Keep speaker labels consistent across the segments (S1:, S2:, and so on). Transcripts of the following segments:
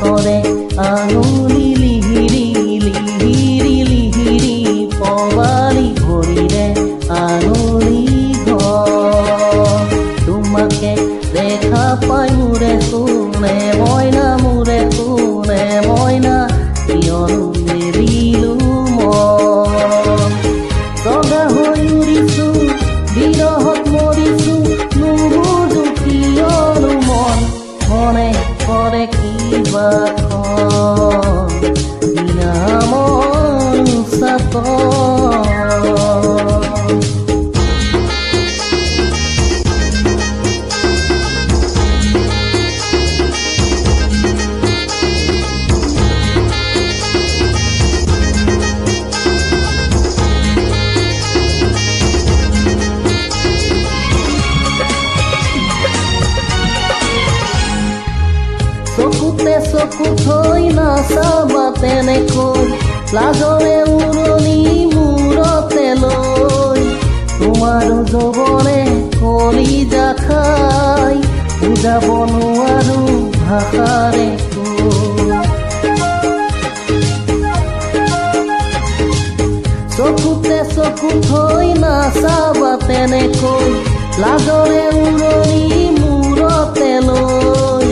S1: হাতৰে আঙুলি লিহিৰি লিহিৰি লিহিৰি পৱালি ভৰিৰে আঙুলি ঘৰ তোমাকে দেখা পাই মোৰে কোনে মইনা মোৰে কোনে মইনা কিয়নো মেলিলো মন জগা হৈ উৰিছো বিৰহত মৰিছো নুবুজো কিয়নো মনে কৰে কিবা বিনা মন চাতন চকুতে চকু থৈ নাচাবা তেনেকৈ লাজৰে উৰণি মূৰতে লৈ তোমাৰো যৌৱনে কলিজা খাই বুজাব নোৱাৰো ভাষাৰে চকুতে চকু থৈ নাচাবা তেনেকৈ লাজৰে উৰণি মূৰতে লৈ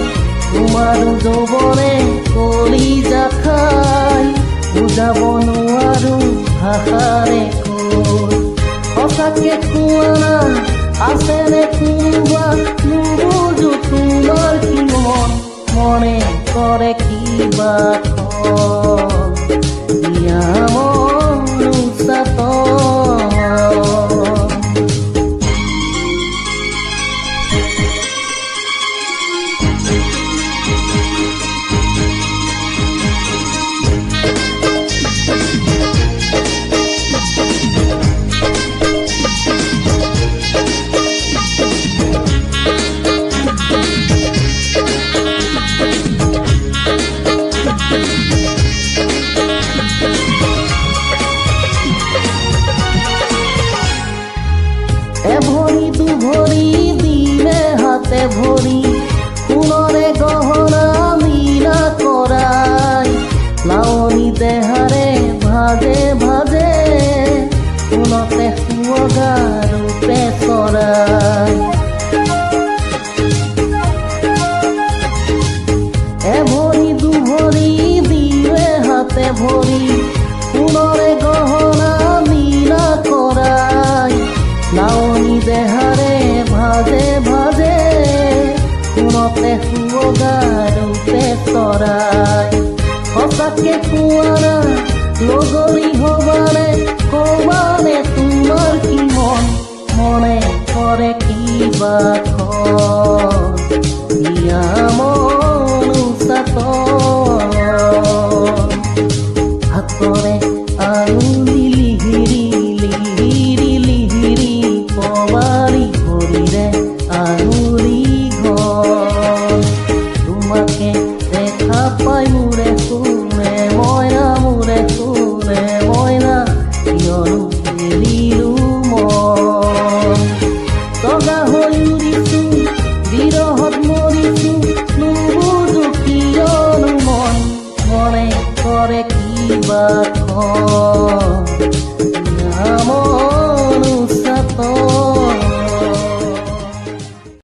S1: তোমাৰো যৌৱনে কলিজা খাই বুজাব নোৱাৰো ভাষাৰে সঁচাকে কোৱা না আছেনে কোনোবা নুবুজো তোমাৰ কি মনে কৰে কিবা বিয়া মন চাতন এভৰি দুভৰি দিলে হাতে ভৰি সোণৰে গহনা মীৰা কৰাই লাৱনী দেহাৰে ভাজে ভাজে সোণতে সুৱগা ৰূপে চৰাই এভৰি দুভৰি দিলে হাতে ভৰি সোণৰে গহনা মীৰা কৰাই লাৱনী দেহাৰে ভাজে ভাজে সোণতে সুৱগা ৰূপে চৰাই সঁচাকে কোৱা না লগৰী হবানে কবানে তোমাৰ কি মনে কৰে কিবা বিয়া মন চাতন হাতৰে আঙুলি লিহিৰি লিহিৰি লিহিৰি পৱালি ভৰিৰে আঙুলি ঘৰ তোমাকে দেখা পাই মোৰে কোনে মইনা মোৰে কোনে মইনা কিয়নো মেলিলো মন জগা হৈ উৰিছো বিৰহত মৰিছো নুবুজো কিয়নো মনে কৰে কিবা